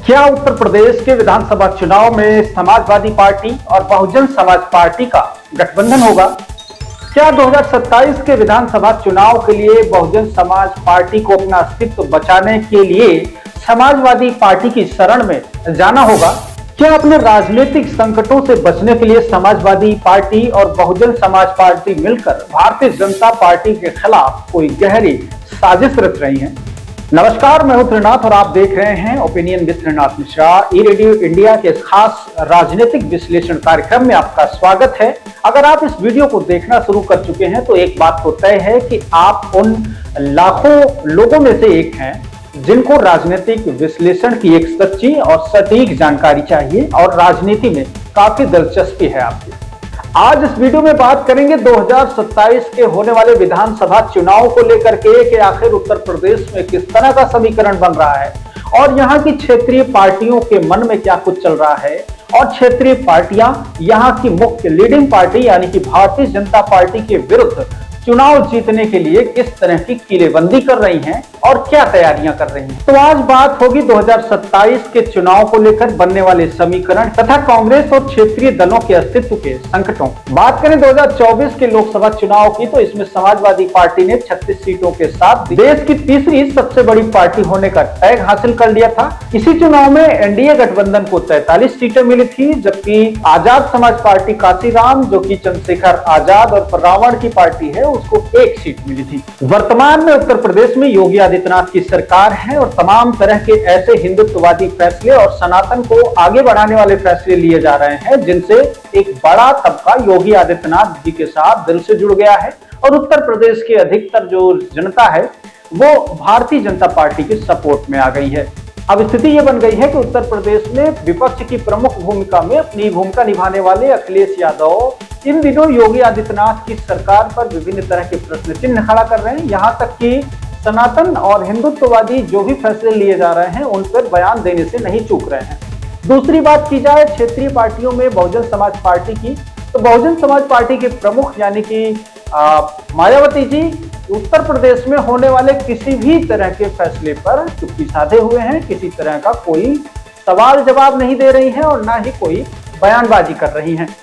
क्या उत्तर प्रदेश के विधानसभा चुनाव में समाजवादी पार्टी और बहुजन समाज पार्टी का गठबंधन होगा? क्या 2027 के विधानसभा चुनाव के लिए बहुजन समाज पार्टी को अपना अस्तित्व बचाने के लिए समाजवादी पार्टी की शरण में जाना होगा? क्या अपने राजनीतिक संकटों से बचने के लिए समाजवादी पार्टी और बहुजन समाज पार्टी मिलकर भारतीय जनता पार्टी के खिलाफ कोई गहरी साजिश रच रही है? नमस्कार, मैं हूं त्रिनाथ और आप देख रहे हैं opinion with Trinath Mishra. E radio India के इस खास राजनीतिक विश्लेषण कार्यक्रम में आपका स्वागत है। अगर आप इस वीडियो को देखना शुरू कर चुके हैं तो एक बात तो तय है कि आप उन लाखों लोगों में से एक हैं जिनको राजनीतिक विश्लेषण की एक सच्ची और सटीक जानकारी चाहिए और राजनीति में काफी दिलचस्पी है आपकी। आज इस वीडियो में बात करेंगे 2027 के होने वाले विधानसभा चुनाव को लेकर के कि आखिर उत्तर प्रदेश में किस तरह का समीकरण बन रहा है और यहाँ की क्षेत्रीय पार्टियों के मन में क्या कुछ चल रहा है और क्षेत्रीय पार्टियां यहाँ की मुख्य लीडिंग पार्टी यानी कि भारतीय जनता पार्टी के विरुद्ध चुनाव जीतने के लिए किस तरह की किलेबंदी कर रही हैं और क्या तैयारियां कर रही हैं। तो आज बात होगी 2027 के चुनाव को लेकर बनने वाले समीकरण तथा कांग्रेस और क्षेत्रीय दलों के अस्तित्व के संकटों। बात करें 2024 के लोकसभा चुनाव की तो इसमें समाजवादी पार्टी ने 36 सीटों के साथ देश की तीसरी सबसे बड़ी पार्टी होने का टैग हासिल कर लिया था। इसी चुनाव में एनडीए गठबंधन को 43 सीटें मिली थी, जबकि आजाद समाज पार्टी काशीराम जो कि चंद्रशेखर आजाद और रावण की पार्टी है उसको 1 सीट मिली थी। वर्तमान में उत्तर प्रदेश में योगी आदित्यनाथ की सरकार है और तमाम तरह के ऐसे हिंदुत्ववादी फैसले और सनातन को आगे बढ़ाने वाले फैसले लिए जा रहे हैं जिनसे एक बड़ा तबका योगी आदित्यनाथ जी के साथ दिल से जुड़ गया है और उत्तर प्रदेश की अधिकतर जो जनता है वो भारतीय जनता पार्टी के सपोर्ट में आ गई है। अब स्थिति ये बन गई है कि उत्तर प्रदेश में विपक्ष की प्रमुख भूमिका में अपनी भूमिका निभाने वाले अखिलेश यादव इन दिनों योगी आदित्यनाथ की सरकार पर विभिन्न तरह के प्रश्न चिन्ह खड़ा कर रहे हैं। यहाँ तक कि सनातन और हिंदुत्ववादी जो भी फैसले लिए जा रहे हैं उन पर बयान देने से नहीं चूक रहे हैं। दूसरी बात की जाए क्षेत्रीय पार्टियों में बहुजन समाज पार्टी की, तो बहुजन समाज पार्टी के प्रमुख यानी कि मायावती जी उत्तर प्रदेश में होने वाले किसी भी तरह के फैसले पर चुप्पी साधे हुए हैं, किसी तरह का कोई सवाल जवाब नहीं दे रही हैं और ना ही कोई बयानबाजी कर रही हैं।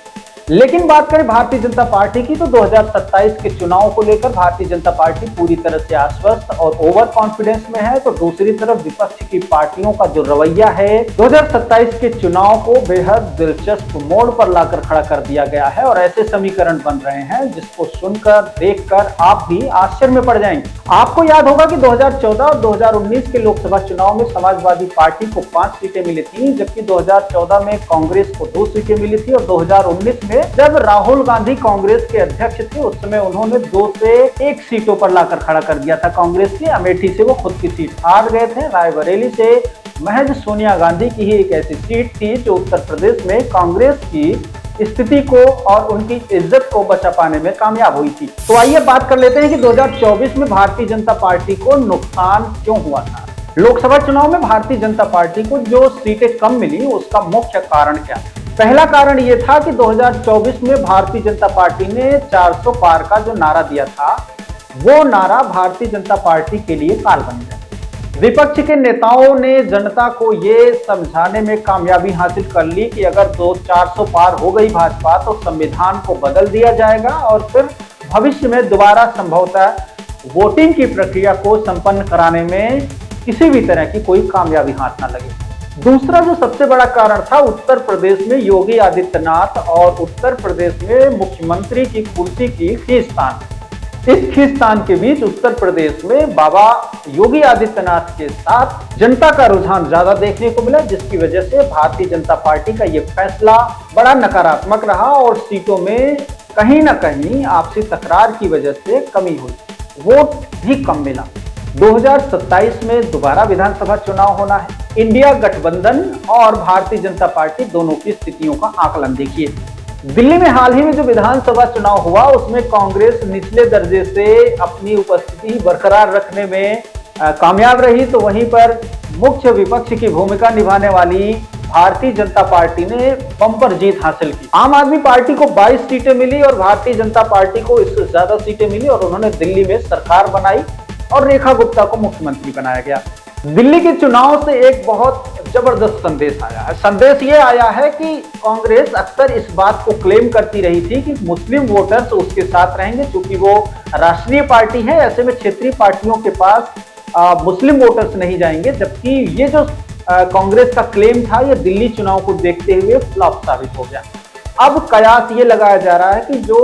लेकिन बात करें भारतीय जनता पार्टी की तो 2027 के चुनाव को लेकर भारतीय जनता पार्टी पूरी तरह से आश्वस्त और ओवर कॉन्फिडेंस में है। तो दूसरी तरफ विपक्ष की पार्टियों का जो रवैया है 2027 के चुनाव को बेहद दिलचस्प मोड़ पर लाकर खड़ा कर दिया गया है और ऐसे समीकरण बन रहे हैं जिसको सुनकर देखकर आप भी आश्चर्य में पड़ जाएंगे। आपको याद होगा कि 2014 और 2019 के लोकसभा चुनाव में समाजवादी पार्टी को 5 सीटें मिली थी, जबकि 2014 में कांग्रेस को 2 सीटें मिली थी और 2019 में जब राहुल गांधी कांग्रेस के अध्यक्ष थे उस समय उन्होंने 2 से 1 सीटों पर लाकर खड़ा कर दिया था कांग्रेस की। अमेठी से वो खुद की सीट हार गए थे। रायबरेली से महज सोनिया गांधी की ही एक ऐसी सीट थी जो उत्तर प्रदेश में कांग्रेस की स्थिति को और उनकी इज्जत को बचा पाने में कामयाब हुई थी। तो आइए बात कर लेते हैं कि 2024 में भारतीय जनता पार्टी को नुकसान क्यों हुआ था। लोकसभा चुनाव में भारतीय जनता पार्टी को जो सीटें कम मिली उसका मुख्य कारण क्या? पहला कारण यह था कि 2024 में भारतीय जनता पार्टी ने 400 पार का जो नारा दिया था वो नारा भारतीय जनता पार्टी के लिए काल बन गया। विपक्ष के नेताओं ने जनता को ये समझाने में कामयाबी हासिल कर ली कि अगर 400 पार हो गई भाजपा तो संविधान को बदल दिया जाएगा और फिर भविष्य में दोबारा संभवतः वोटिंग की प्रक्रिया को संपन्न कराने में किसी भी तरह की कोई कामयाबी हाथ ना लगे। दूसरा जो सबसे बड़ा कारण था उत्तर प्रदेश में योगी आदित्यनाथ और उत्तर प्रदेश में मुख्यमंत्री की कुर्सी की खींचतान। इस खींचतान के बीच उत्तर प्रदेश में बाबा योगी आदित्यनाथ के साथ जनता का रुझान ज्यादा देखने को मिला, जिसकी वजह से भारतीय जनता पार्टी का ये फैसला बड़ा नकारात्मक रहा और सीटों में कहीं ना कहीं आपसी तकरार की वजह से कमी हुई, वोट भी कम मिला। 2027 में दोबारा विधानसभा चुनाव होना है। इंडिया गठबंधन और भारतीय जनता पार्टी दोनों की स्थितियों का आकलन देखिए। दिल्ली में हाल ही में जो विधानसभा चुनाव हुआ उसमें कांग्रेस निचले दर्जे से अपनी उपस्थिति बरकरार रखने में कामयाब रही, तो वहीं पर मुख्य विपक्ष की भूमिका निभाने वाली भारतीय जनता पार्टी ने बम्पर जीत हासिल की। आम आदमी पार्टी को 22 सीटें मिली और भारतीय जनता पार्टी को इससे ज्यादा सीटें मिली और उन्होंने दिल्ली में सरकार बनाई और रेखा गुप्ता को मुख्यमंत्री बनाया गया। दिल्ली के चुनाव से एक बहुत जबरदस्त संदेश आया है। संदेश ये आया है कि कांग्रेस अक्सर इस बात को क्लेम करती रही थी कि मुस्लिम वोटर्स उसके साथ रहेंगे, क्योंकि वो राष्ट्रीय पार्टी है, ऐसे में क्षेत्रीय पार्टियों के पास मुस्लिम वोटर्स नहीं जाएंगे। जबकि ये जो कांग्रेस का क्लेम था, ये दिल्ली चुनाव को देखते हुए फ्लॉप साबित हो गया। अब कयास ये लगाया जा रहा है कि जो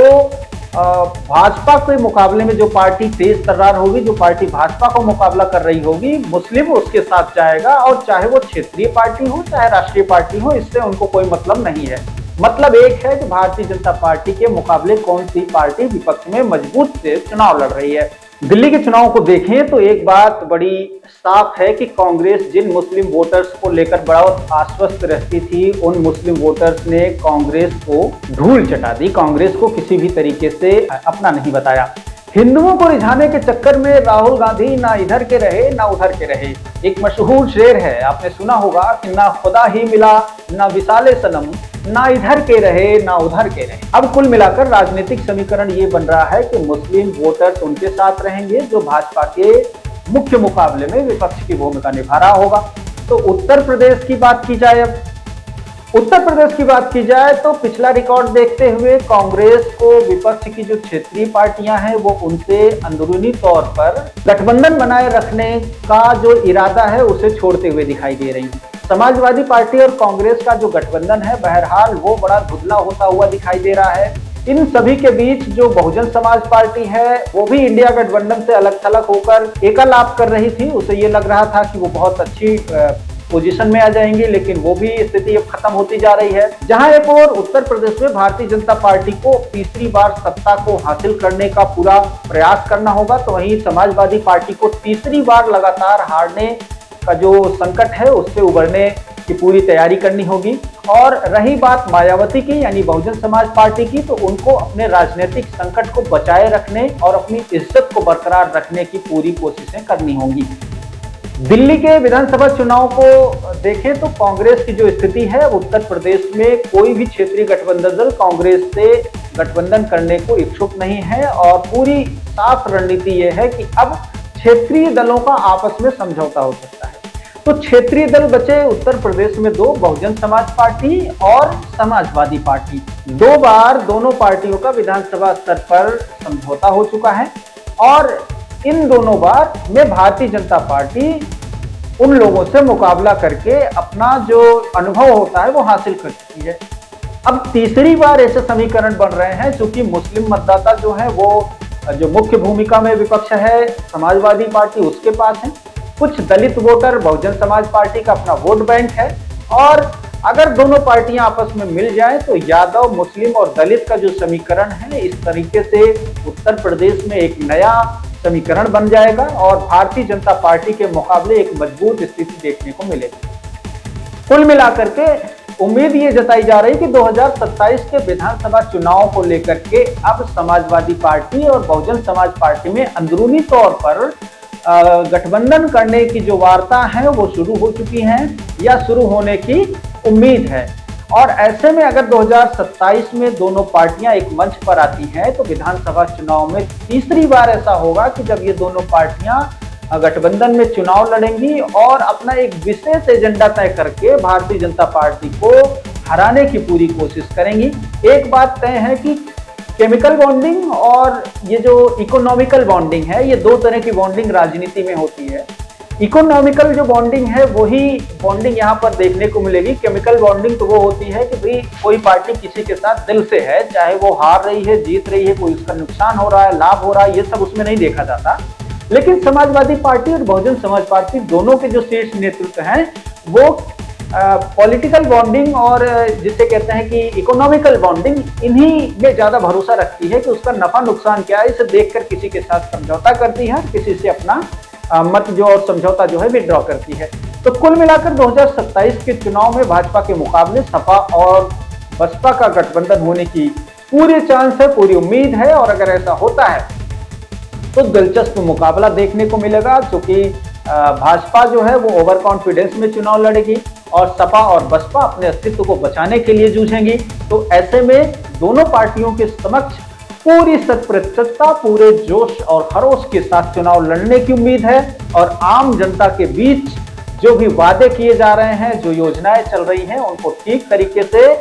भाजपा के मुकाबले में जो पार्टी तेज तर्रार होगी, जो पार्टी भाजपा को मुकाबला कर रही होगी, मुस्लिम उसके साथ जाएगा, और चाहे वो क्षेत्रीय पार्टी हो चाहे राष्ट्रीय पार्टी हो, इससे उनको कोई मतलब नहीं है। मतलब एक है कि भारतीय जनता पार्टी के मुकाबले कौन सी पार्टी विपक्ष में मजबूत से चुनाव लड़ रही है। दिल्ली के चुनाव को देखें तो एक बात बड़ी साफ है कि कांग्रेस जिन मुस्लिम वोटर्स को लेकर बड़ा आश्वस्त रहती थी, उन मुस्लिम वोटर्स ने कांग्रेस को धूल चटा दी, कांग्रेस को किसी भी तरीके से अपना नहीं बताया। हिंदुओं को रिझाने के चक्कर में राहुल गांधी ना इधर के रहे ना उधर के रहे। एक मशहूर शेर है, आपने सुना होगा कि ना खुदा ही मिला ना विसाले सनम, ना इधर के रहे ना उधर के रहे। अब कुल मिलाकर राजनीतिक समीकरण ये बन रहा है कि मुस्लिम वोटर्स उनके साथ रहेंगे जो भाजपा के मुख्य मुकाबले में विपक्ष की भूमिका निभा रहा होगा। तो उत्तर प्रदेश की बात की जाए, तो पिछला रिकॉर्ड देखते हुए कांग्रेस को विपक्ष की जो क्षेत्रीय पार्टियां हैं वो उनसे अंदरूनी तौर पर गठबंधन बनाए रखने का जो इरादा है उसे छोड़ते हुए दिखाई दे रही है। समाजवादी पार्टी और कांग्रेस का जो गठबंधन है, बहरहाल वो बड़ा धुंधला होता हुआ दिखाई दे रहा है। इन सभी के बीच जो बहुजन समाज पार्टी है वो भी इंडिया गठबंधन से अलग थलग होकर एकालाप कर रही थी। उसे ये लग रहा था कि वो बहुत अच्छी पोजीशन में आ जाएंगे, लेकिन वो भी स्थिति अब खत्म होती जा रही है। जहां एक और उत्तर प्रदेश में भारतीय जनता पार्टी को तीसरी बार सत्ता को हासिल करने का पूरा प्रयास करना होगा, तो वहीं समाजवादी पार्टी को तीसरी बार लगातार हारने का जो संकट है उससे उबरने की पूरी तैयारी करनी होगी। और रही बात मायावती की यानी बहुजन समाज पार्टी की, तो उनको अपने राजनीतिक संकट को बचाए रखने और अपनी इज्जत को बरकरार रखने की पूरी कोशिशें करनी होंगी। दिल्ली के विधानसभा चुनाव को देखें तो कांग्रेस की जो स्थिति है, उत्तर प्रदेश में कोई भी क्षेत्रीय गठबंधन दल कांग्रेस से गठबंधन करने को इच्छुक नहीं है, और पूरी साफ रणनीति यह है कि अब क्षेत्रीय दलों का आपस में समझौता हो सकता है। तो क्षेत्रीय दल बचे उत्तर प्रदेश में दो, बहुजन समाज पार्टी और समाजवादी पार्टी। 2 बार दोनों पार्टियों का विधानसभा स्तर पर समझौता हो चुका है, और इन दोनों बार में भारतीय जनता पार्टी उन लोगों से मुकाबला करके अपना जो अनुभव होता है वो हासिल कर चुकी है। अब तीसरी बार ऐसे समीकरण बन रहे हैं, क्योंकि मुस्लिम मतदाता जो है वो जो मुख्य भूमिका में विपक्ष है समाजवादी पार्टी उसके पास है, कुछ दलित वोटर बहुजन समाज पार्टी का अपना वोट बैंक है, और अगर दोनों पार्टियां आपस में मिल जाएं तो यादव मुस्लिम और दलित का जो समीकरण है इस तरीके से उत्तर प्रदेश में एक नया समीकरण बन जाएगा, और भारतीय जनता पार्टी के मुकाबले एक मजबूत स्थिति देखने को मिलेगी। कुल मिलाकर के उम्मीद ये जताई जा रही कि 2027 के विधानसभा चुनाव को लेकर के अब समाजवादी पार्टी और बहुजन समाज पार्टी में अंदरूनी तौर पर गठबंधन करने की जो वार्ता है वो शुरू हो चुकी हैं या शुरू होने की उम्मीद है। और ऐसे में अगर 2027 में दोनों पार्टियां एक मंच पर आती हैं तो विधानसभा चुनाव में तीसरी बार ऐसा होगा कि जब ये दोनों पार्टियां गठबंधन में चुनाव लड़ेंगी और अपना एक विशेष एजेंडा तय करके भारतीय जनता पार्टी को हराने की पूरी कोशिश करेंगी। एक बात तय है कि केमिकल बॉन्डिंग और ये जो इकोनॉमिकल बॉन्डिंग है, ये 2 तरह की बॉन्डिंग राजनीति में होती है। इकोनॉमिकल जो बॉन्डिंग है वही बॉन्डिंग यहाँ पर देखने को मिलेगी। केमिकल बॉन्डिंग तो वो होती है कि भाई कोई पार्टी किसी के साथ दिल से है, चाहे वो हार रही है जीत रही है, कोई उसका नुकसान हो रहा है लाभ हो रहा है, ये सब उसमें नहीं देखा जाता। लेकिन समाजवादी पार्टी और बहुजन समाज पार्टी दोनों के जो शीर्ष नेतृत्व हैं वो पॉलिटिकल बॉन्डिंग और जिसे कहते हैं कि इकोनॉमिकल बॉन्डिंग, इन्हीं में ज्यादा भरोसा रखती है कि उसका नफा नुकसान क्या है, इसे देखकर किसी के साथ समझौता करती है, किसी से अपना मत जो और समझौता जो है विड्रॉ करती है। तो कुल मिलाकर 2027 के चुनाव में भाजपा के मुकाबले सपा और बसपा का गठबंधन होने की पूरे चांस है, पूरी उम्मीद है। और अगर ऐसा होता है तो दिलचस्प मुकाबला देखने को मिलेगा, क्योंकि भाजपा जो है वो ओवर कॉन्फिडेंस में चुनाव लड़ेगी और सपा और बसपा अपने अस्तित्व को बचाने के लिए जूझेंगी। तो ऐसे में दोनों पार्टियों के समक्ष पूरी शत-प्रतिशतता, पूरे जोश और खरोश के साथ चुनाव लड़ने की उम्मीद है और आम जनता के बीच जो भी वादे किए जा रहे हैं, जो योजनाएं चल रही हैं, उनको ठीक तरीके से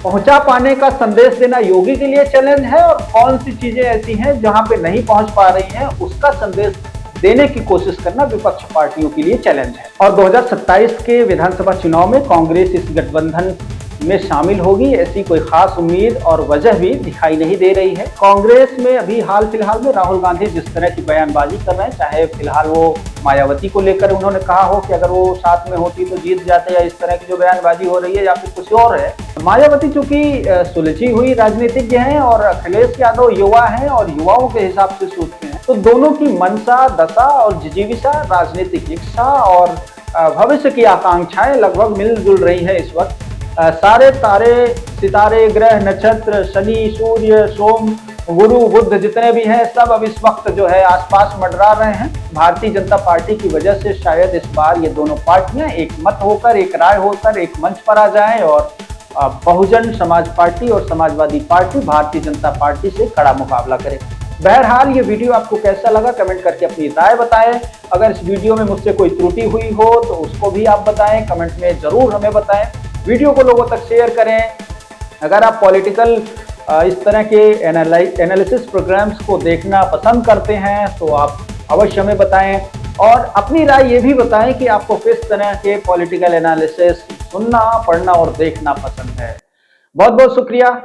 पहुंचा पाने का संदेश देना योगी के लिए चैलेंज है, और कौन सी चीजें ऐसी हैं जहां पे नहीं पहुंच पा रही हैं उसका संदेश देने की कोशिश करना विपक्ष पार्टियों के लिए चैलेंज है। और 2027 के विधानसभा चुनाव में कांग्रेस इस गठबंधन में शामिल होगी, ऐसी कोई खास उम्मीद और वजह भी दिखाई नहीं दे रही है। कांग्रेस में अभी हाल फिलहाल में राहुल गांधी जिस तरह की बयानबाजी कर रहे हैं, चाहे फिलहाल वो मायावती को लेकर उन्होंने कहा हो कि अगर वो साथ में होती तो जीत जाते, या इस तरह की जो बयानबाजी हो रही है, या फिर कुछ और है। मायावती चूंकि सुलझी हुई राजनीतिज्ञ हैं और अखिलेश यादव युवा हैं और युवाओं के हिसाब से सोचते हैं, तो दोनों की मनसा, दशा और जिजीविषा, राजनीतिक इच्छा और भविष्य की आकांक्षाएं लगभग मिलजुल रही है। इस वक्त सारे तारे, सितारे, ग्रह, नक्षत्र, शनि, सूर्य, सोम, गुरु, बुध जितने भी हैं, सब अब इस वक्त जो है आसपास मंडरा रहे हैं। भारतीय जनता पार्टी की वजह से शायद इस बार ये दोनों पार्टियां एक मत होकर, एक राय होकर एक मंच पर आ जाएं और बहुजन समाज पार्टी और समाजवादी पार्टी भारतीय जनता पार्टी से कड़ा मुकाबला करें। बहरहाल ये वीडियो आपको कैसा लगा कमेंट करके अपनी राय बताएं। अगर इस वीडियो में मुझसे कोई त्रुटि हुई हो तो उसको भी आप बताएं, कमेंट में जरूर हमें बताएं। वीडियो को लोगों तक शेयर करें। अगर आप पॉलिटिकल इस तरह के एनालिसिस प्रोग्राम्स को देखना पसंद करते हैं तो आप अवश्य हमें बताएं, और अपनी राय ये भी बताएं कि आपको किस तरह के पॉलिटिकल एनालिसिस सुनना, पढ़ना और देखना पसंद है। बहुत बहुत शुक्रिया।